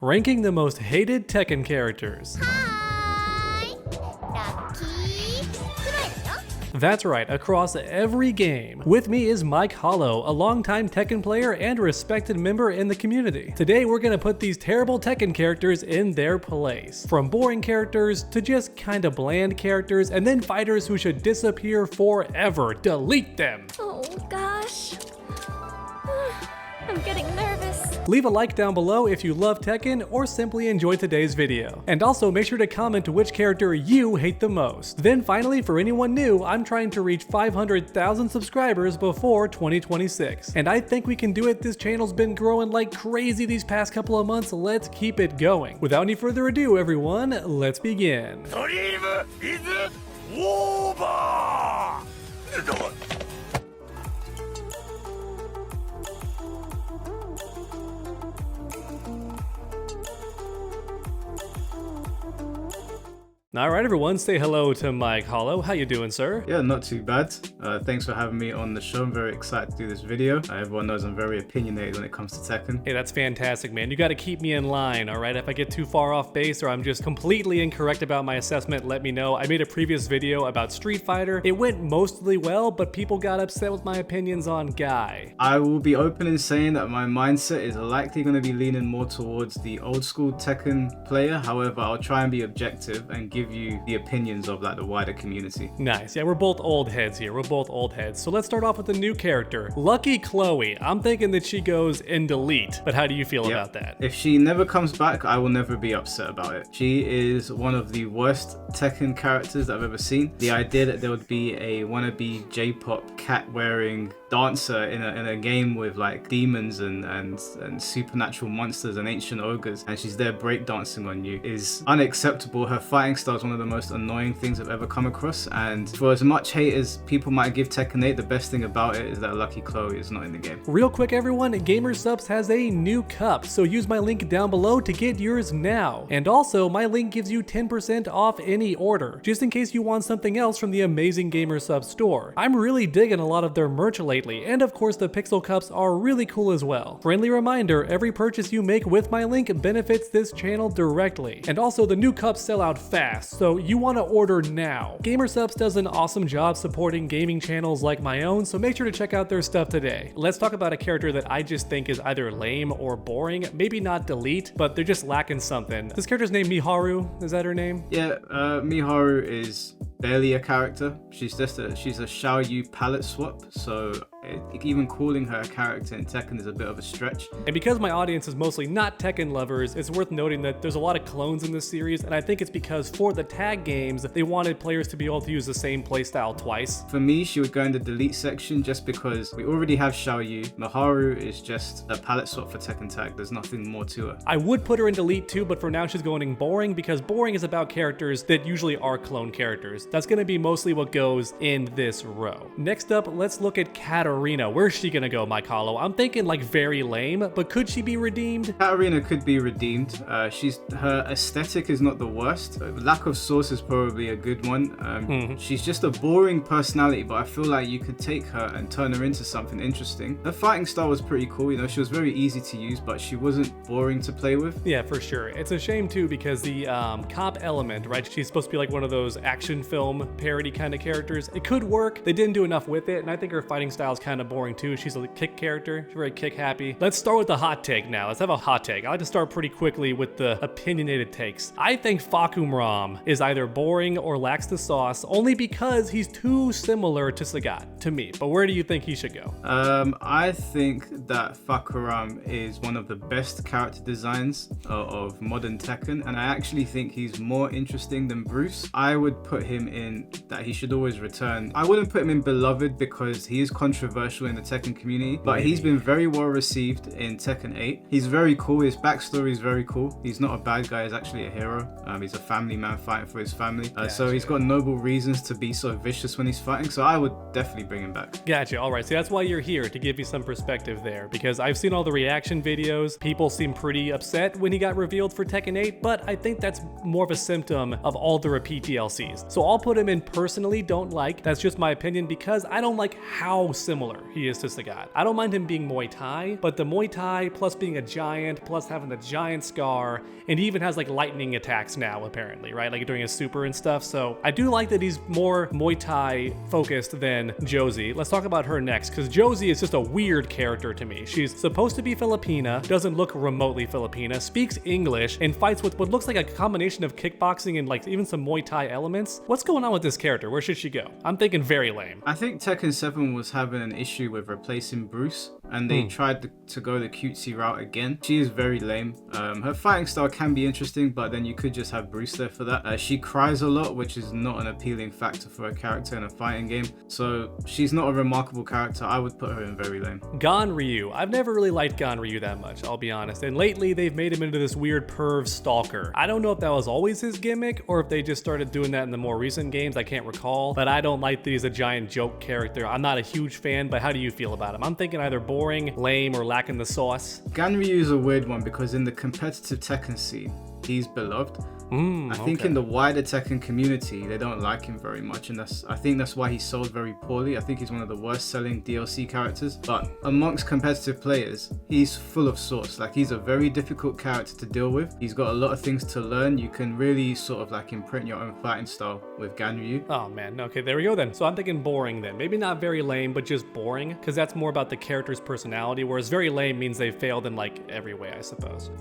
Ranking the most hated Tekken characters. That's right, across every game. With me is Mike Hollow, a longtime Tekken player and a respected member in the community. Today we're gonna put these terrible Tekken characters in their place. From boring characters to just kinda bland characters, and then fighters who should disappear forever. Delete them! Oh gosh. I'm getting nervous. Leave a like down below if you love Tekken or simply enjoyed today's video. And also make sure to comment which character you hate the most. Then finally, for anyone new, I'm trying to reach 500,000 subscribers before 2026. And I think we can do it. This channel's been growing like crazy these past couple of months. Let's keep it going. Without any further ado, everyone, let's begin. Time is over! Alright everyone, say hello to Mike Hollow. How you doing, sir? Yeah, not too bad. Thanks for having me on the show. I'm very excited to do this video. Everyone knows I'm very opinionated when it comes to Tekken. Hey, that's fantastic, man. You gotta keep me in line, alright? If I get too far off base or I'm just completely incorrect about my assessment, let me know. I made a previous video about Street Fighter. It went mostly well, but people got upset with my opinions on Guy. I will be open in saying that my mindset is likely going to be leaning more towards the old school Tekken player. However, I'll try and be objective and give you the opinions of like the wider community. Nice. Yeah, we're both old heads here. We're both old heads. So let's start off with a new character, Lucky Chloe. I'm thinking that she goes in delete, but how do you feel about that? If she never comes back, I will never be upset about it. She is one of the worst Tekken characters that I've ever seen. The idea that there would be a wannabe J-pop cat wearing dancer in a game with like demons and supernatural monsters and ancient ogres, and she's there breakdancing on you is unacceptable. Her fighting style is one of the most annoying things I've ever come across, and for as much hate as people might give Tekken 8, the best thing about it is that Lucky Chloe is not in the game. Real quick everyone, Gamer Subs has a new cup, so use my link down below to get yours now. And also, my link gives you 10% off any order, just in case you want something else from the amazing Gamer Subs store. I'm really digging a lot of their merch lately, and of course the Pixel Cups are really cool as well. Friendly reminder, every purchase you make with my link benefits this channel directly. And also the new cups sell out fast, so you want to order now. GamerSubs does an awesome job supporting gaming channels like my own, so make sure to check out their stuff today. Let's talk about a character that I just think is either lame or boring, maybe not delete, but they're just lacking something. This character's named Miharu, is that her name? Yeah, Miharu is barely a character. She's a Xiaoyu palette swap, so even calling her a character in Tekken is a bit of a stretch. And because my audience is mostly not Tekken lovers, it's worth noting that there's a lot of clones in this series, and I think it's because for the tag games, they wanted players to be able to use the same playstyle twice. For me, she would go in the delete section just because we already have Xiaoyu. Miharu is just a palette swap for Tekken Tag. There's nothing more to her. I would put her in delete too, but for now she's going in boring because boring is about characters that usually are clone characters. That's going to be mostly what goes in this row. Next up, let's look at Katarina. Where's she gonna go, Mike Hollow? I'm thinking like very lame, but could she be redeemed? Katarina could be redeemed. Her aesthetic is not the worst. Lack of source is probably a good one. She's just a boring personality, but I feel like you could take her and turn her into something interesting. Her fighting style was pretty cool. You know, she was very easy to use, but she wasn't boring to play with. Yeah, for sure. It's a shame too because the cop element, right? She's supposed to be like one of those action film parody kind of characters. It could work. They didn't do enough with it, and I think her fighting style is kind of boring too. She's a kick character. She's very kick happy. Let's start with the hot take now. Let's have a hot take. I like to start pretty quickly with the opinionated takes. I think Fakumram is either boring or lacks the sauce only because he's too similar to Sagat to me. But where do you think he should go? I think that Fakumram is one of the best character designs of modern Tekken, and I actually think he's more interesting than Bruce. I would put him in that he should always return. I wouldn't put him in Beloved because he is controversial in the Tekken community, but he's been very well received in Tekken 8. He's very cool. His backstory is very cool. He's not a bad guy. He's actually a hero. He's a family man fighting for his family. So he's got noble reasons to be so vicious when he's fighting. So I would definitely bring him back. Gotcha. All right. So that's why you're here, to give me some perspective there, because I've seen all the reaction videos. People seem pretty upset when he got revealed for Tekken 8, but I think that's more of a symptom of all the repeat DLCs. So I'll put him in personally don't like. That's just my opinion because I don't like how similar similar he is to Sagat. I don't mind him being Muay Thai, but the Muay Thai plus being a giant, plus having the giant scar, and he even has like lightning attacks now apparently, right? Like during his super and stuff. So I do like that he's more Muay Thai focused than Josie. Let's talk about her next, because Josie is just a weird character to me. She's supposed to be Filipina, doesn't look remotely Filipina, speaks English, and fights with what looks like a combination of kickboxing and like even some Muay Thai elements. What's going on with this character? Where should she go? I'm thinking very lame. I think Tekken 7 was having an issue with replacing Bruce, and they tried to go the cutesy route again. She is very lame. Her fighting style can be interesting, but then you could just have Bruce there for that. She cries a lot, which is not an appealing factor for a character in a fighting game. So she's not a remarkable character. I would put her in very lame. Gan Ryu. I've never really liked Gan Ryu that much, I'll be honest. And lately they've made him into this weird perv stalker. I don't know if that was always his gimmick or if they just started doing that in the more recent games. I can't recall, but I don't like that he's a giant joke character. I'm not a huge fan, but how do you feel about him? I'm thinking either boring, lame, or lacking the sauce. Gan Ryu is a weird one because in the competitive Tekken scene, he's beloved. I think in the wider Tekken community, they don't like him very much, and I think that's why he sold very poorly. I think he's one of the worst selling DLC characters, but amongst competitive players, he's full of sauce. Like, he's a very difficult character to deal with. He's got a lot of things to learn. You can really sort of like imprint your own fighting style with Gan Ryu. Oh man, okay, there we go then. So I'm thinking boring then. Maybe not very lame, but just boring, because that's more about the character's personality, whereas very lame means they failed in like every way, I suppose.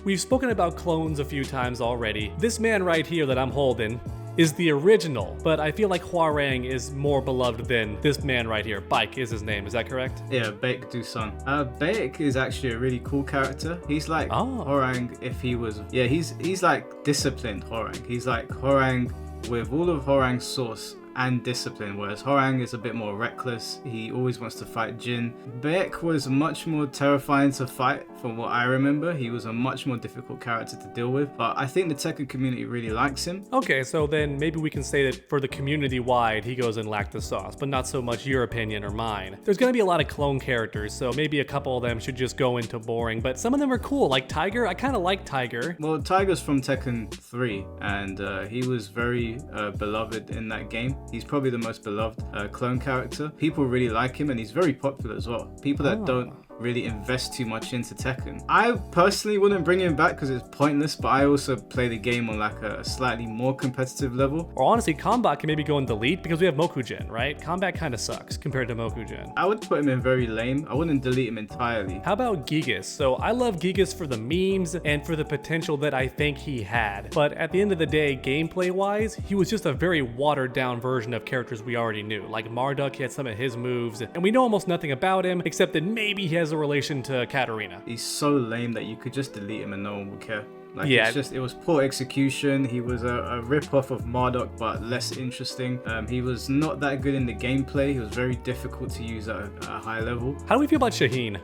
We've spoken about clones a few times already. This man right here that I'm holding is the original, but I feel like Hwoarang is more beloved than this man right here. Baek is his name, is that correct? Yeah, Baek do-san. Baek is actually a really cool character. He's like Hwoarang if he was... Yeah, he's like disciplined Hwoarang. He's like Hwoarang with all of Hwoarang's sauce and discipline, whereas Hwoarang is a bit more reckless. He always wants to fight Jin. Baek was much more terrifying to fight from what I remember. He was a much more difficult character to deal with, but I think the Tekken community really likes him. Okay, so then maybe we can say that for the community wide, he goes in lack the sauce, but not so much your opinion or mine. There's gonna be a lot of clone characters, so maybe a couple of them should just go into boring, but some of them are cool, like Tiger. I kind of like Tiger. Well, Tiger's from Tekken 3, and he was very beloved in that game. He's probably the most beloved clone character. People really like him, and he's very popular as well. People that don't really invest too much into Tekken. I personally wouldn't bring him back because it's pointless, but I also play the game on like a slightly more competitive level. Or honestly, Combat can maybe go and delete because we have Mokujin, right? Combat kind of sucks compared to Mokujin. I would put him in very lame. I wouldn't delete him entirely. How about Gigas? So I love Gigas for the memes and for the potential that I think he had. But at the end of the day, gameplay wise, he was just a very watered down version of characters we already knew. Like Marduk, he had some of his moves, and we know almost nothing about him except that maybe he has a relation to Katarina. He's so lame that you could just delete him and no one would care. Like, yeah, it was poor execution. He was a rip-off of Marduk, but less interesting. He was not that good in the gameplay. He was very difficult to use at a high level. How do we feel about Shaheen?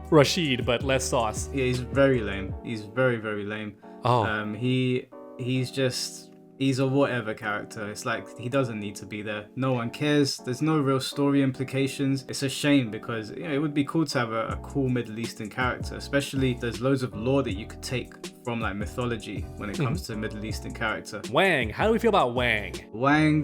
Rashid, but less sauce. Yeah, he's very lame. He's very, very lame. He's a whatever character. It's like he doesn't need to be there. No one cares. There's no real story implications. It's a shame because it would be cool to have a cool Middle Eastern character, especially there's loads of lore that you could take from like mythology when it comes to a Middle Eastern character. Wang, how do we feel about Wang? Wang,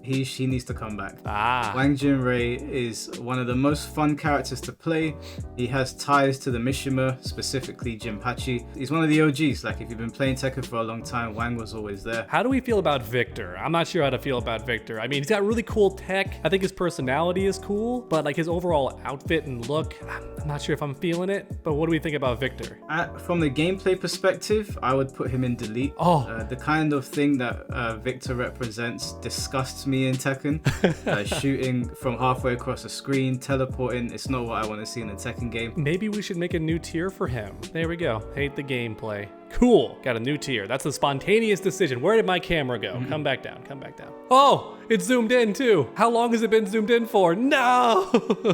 he needs to come back. Wang Jinrei is one of the most fun characters to play. He has ties to the Mishima, specifically Jinpachi. He's one of the OGs. Like, if you've been playing Tekken for a long time, Wang was always there. How do we feel about Victor? I'm not sure how to feel about Victor. I mean, he's got really cool tech. I think his personality is cool, but like his overall outfit and look, I'm not sure if I'm feeling it. But what do we think about Victor? From the gameplay perspective, I would put him in delete. The kind of thing that Victor represents disgusts me in Tekken. Shooting from halfway across the screen, teleporting, it's not what I want to see in a Tekken game. Maybe we should make a new tier for him. There we go. Hate the gameplay. Cool, got a new tier. That's a spontaneous decision. Where did my camera go? Come back down, come back down. Oh, it's zoomed in too. How long has it been zoomed in for? No!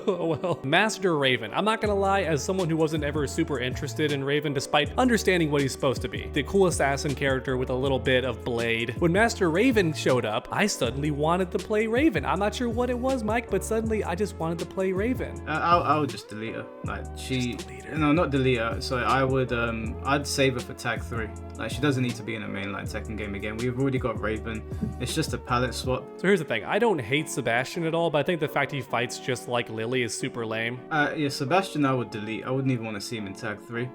Well, Master Raven. I'm not gonna lie, as someone who wasn't ever super interested in Raven despite understanding what he's supposed to be. The cool assassin character with a little bit of blade. When Master Raven showed up, I suddenly wanted to play Raven. I'm not sure what it was, Mike, but suddenly I just wanted to play Raven. I would just delete her. Like, Just delete her. No, not delete her. So I would, I'd save her for Tekken Tag 3. Like, she doesn't need to be in a mainline Tekken game again. We've already got Raven. It's just a palette swap. So here's the thing. I don't hate Sebastian at all, but I think the fact he fights just like Lily is super lame. Yeah, Sebastian I would delete. I wouldn't even want to see him in Tag 3.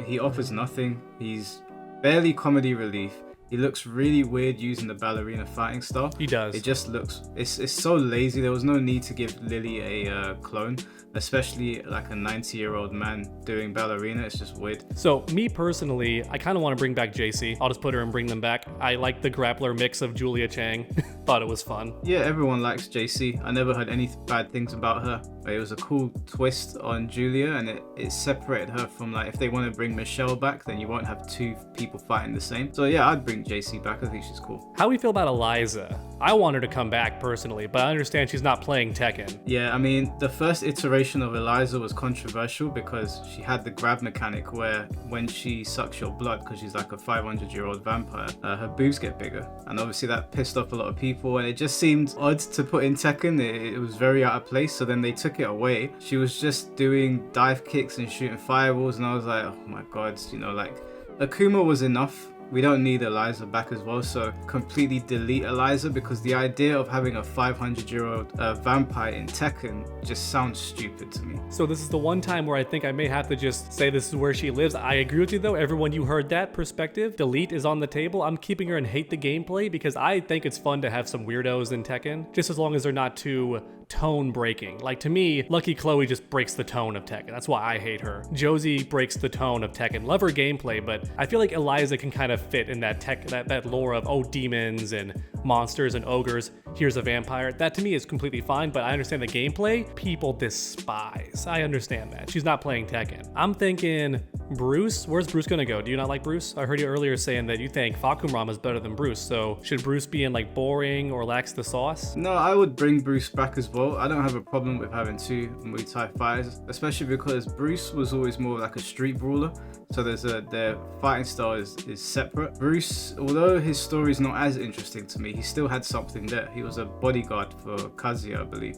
He offers nothing. He's barely comedy relief. He looks really weird using the ballerina fighting style. He does. It just looks, it's so lazy. There was no need to give Lily a clone, especially like a 90-year-old man doing ballerina. It's just weird. So me personally, I kind of want to bring back JC. I'll just put her and bring them back. I like the grappler mix of Julia Chang. Thought it was fun. Yeah, everyone likes JC. I never heard any bad things about her. It was a cool twist on Julia, and it separated her from, like, if they want to bring Michelle back, then you won't have two people fighting the same. So yeah, I'd bring JC back. I think she's cool. How do we feel about Eliza? I want her to come back personally, but I understand she's not playing Tekken. Yeah, I mean, the first iteration of Eliza was controversial because she had the grab mechanic where when she sucks your blood, because she's like a 500-year-old vampire, her boobs get bigger. And obviously that pissed off a lot of people, and it just seemed odd to put in Tekken. It was very out of place, so then they took it away. She was just doing dive kicks and shooting fireballs, and I was like, oh my god, you know, like, Akuma was enough. We don't need Eliza back as well, so completely delete Eliza, because the idea of having a 500-year-old vampire in Tekken just sounds stupid to me. So this is the one time where I think I may have to just say this is where she lives. I agree with you though. Everyone, you heard that perspective. Delete is on the table. I'm keeping her and hate the gameplay because I think it's fun to have some weirdos in Tekken, just as long as they're not too tone breaking. Like, to me, Lucky Chloe just breaks the tone of Tekken. That's why I hate her. Josie breaks the tone of Tekken. Love her gameplay, but I feel like Eliza can kind of fit in that lore of, oh, demons and monsters and ogres. Here's a vampire. That to me is completely fine, but I understand the gameplay people despise. I understand that. She's not playing Tekken. I'm thinking Bruce. Where's Bruce gonna go? Do you not like Bruce? I heard you earlier saying that you think Fakumram is better than Bruce, so should Bruce be in like boring or lacks the sauce? No, I would bring Bruce back as well. I don't have a problem with having two Muay Thai fighters, especially because Bruce was always more like a street brawler, so their fighting style is separate. Bruce, although his story is not as interesting to me, he still had something there. He was a bodyguard for Kazuya, I believe.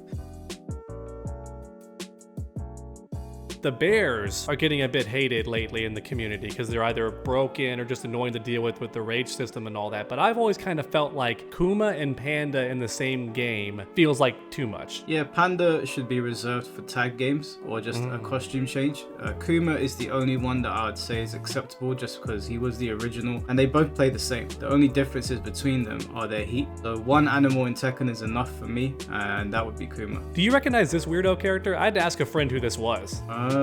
The bears are getting a bit hated lately in the community because they're either broken or just annoying to deal with the rage system and all that, but I've always kind of felt like Kuma and Panda in the same game feels like too much. Yeah, Panda should be reserved for tag games or just a costume change. Kuma is the only one that I would say is acceptable just because he was the original and they both play the same. The only differences between them are their heat. So one animal in Tekken is enough for me, and that would be Kuma. Do you recognize this weirdo character? I had to ask a friend who this was. I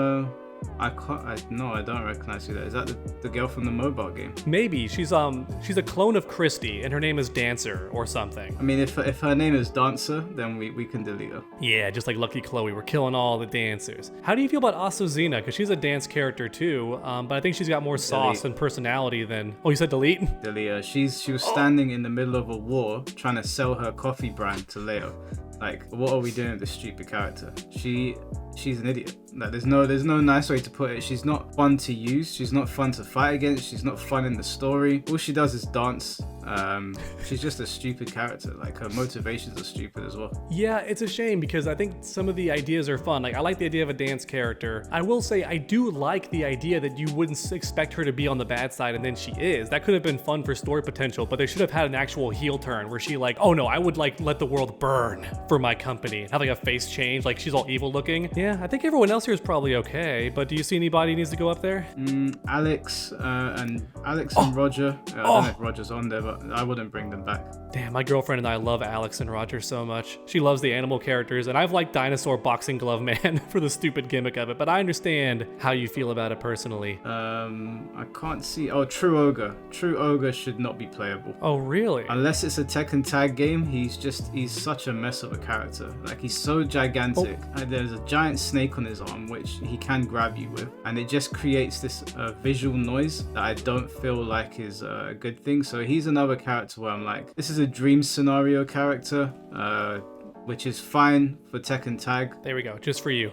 don't recognize who that is. Is that the girl from the mobile game? Maybe. She's a clone of Christy, and her name is Dancer or something. I mean, if her name is Dancer, then we can delete her. Yeah, just like Lucky Chloe, we're killing all the dancers. How do you feel about Asuzina? Because she's a dance character too, but I think she's got more sauce and personality than... Oh, you said delete? Delete her. She was standing in the middle of a war trying to sell her coffee brand to Leo. Like, what are we doing with this stupid character? She's an idiot. Like, there's no nice way to put it. She's not fun to use. She's not fun to fight against. She's not fun in the story. All she does is dance. She's just a stupid character. Like, her motivations are stupid as well. Yeah, it's a shame because I think some of the ideas are fun. Like, I like the idea of a dance character. I will say I do like the idea that you wouldn't expect her to be on the bad side and then she is. That could have been fun for story potential, but they should have had an actual heel turn where she like, oh no, I would like let the world burn for my company. Have like a face change, like she's all evil looking. Yeah, I think everyone else here is probably okay, but do you see anybody who needs to go up there? Alex and Roger. I don't know if Roger's on there, but I wouldn't bring them back. Damn, my girlfriend and I love Alex and Roger so much. She loves the animal characters, and I've liked Dinosaur Boxing Glove Man for the stupid gimmick of it, but I understand how you feel about it personally. I can't see... Oh, True Ogre. True Ogre should not be playable. Oh, really? Unless it's a Tekken tag game, he's such a mess of a character. Like, he's so gigantic. And there's a giant snake on his arm, which he can grab you with, and it just creates this visual noise that I don't feel like is a good thing. So he's another character where I'm like, this is a dream scenario character, which is fine for Tekken Tag. There we go, just for you.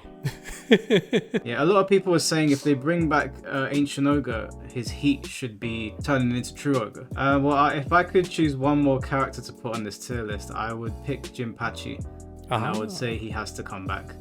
Yeah, a lot of people are saying if they bring back Ancient Ogre, his heat should be turning into True Ogre. If I could choose one more character to put on this tier list, I would pick Jinpachi, and I would say he has to come back.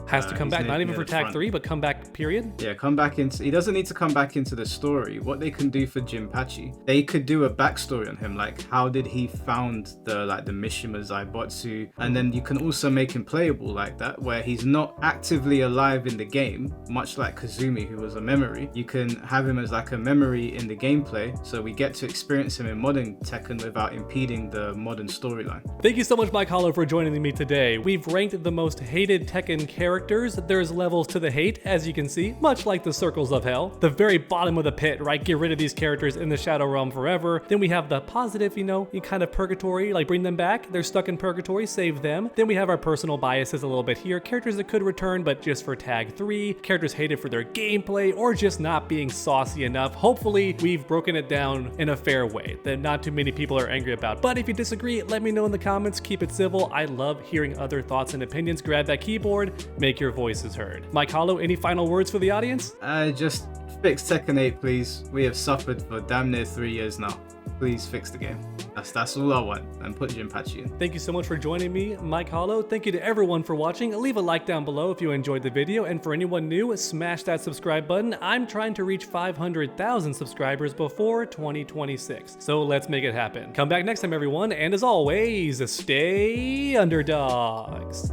Has to come back, not even near for the tag front. 3, but come back, period? Yeah, come back into. He doesn't need to come back into the story. What they can do for Jinpachi, they could do a backstory on him, like how did he found the Mishima Zaibotsu, and then you can also make him playable like that, where he's not actively alive in the game, much like Kazumi, who was a memory. You can have him as like a memory in the gameplay, so we get to experience him in modern Tekken without impeding the modern storyline. Thank you so much, Mike Hollow, for joining me today. We've ranked the most hated Tekken characters. There's levels to the hate, as you can see, much like the circles of hell. The very bottom of the pit, right? Get rid of these characters in the Shadow Realm forever. Then we have the positive, you kind of purgatory, like bring them back. They're stuck in purgatory, save them. Then we have our personal biases a little bit here. Characters that could return, but just for tag 3. Characters hated for their gameplay or just not being saucy enough. Hopefully, we've broken it down in a fair way that not too many people are angry about. But if you disagree, let me know in the comments. Keep it civil. I love hearing other thoughts and opinions. Grab that keyboard, make your voices heard. Mike Hollow, any final words for the audience? Just fix Tekken 8, please. We have suffered for damn near 3 years now. Please fix the game. That's all I want. And put Jinpachi in. Thank you so much for joining me, Mike Hollow. Thank you to everyone for watching. Leave a like down below if you enjoyed the video. And for anyone new, smash that subscribe button. I'm trying to reach 500,000 subscribers before 2026. So let's make it happen. Come back next time, everyone. And as always, stay underdogs.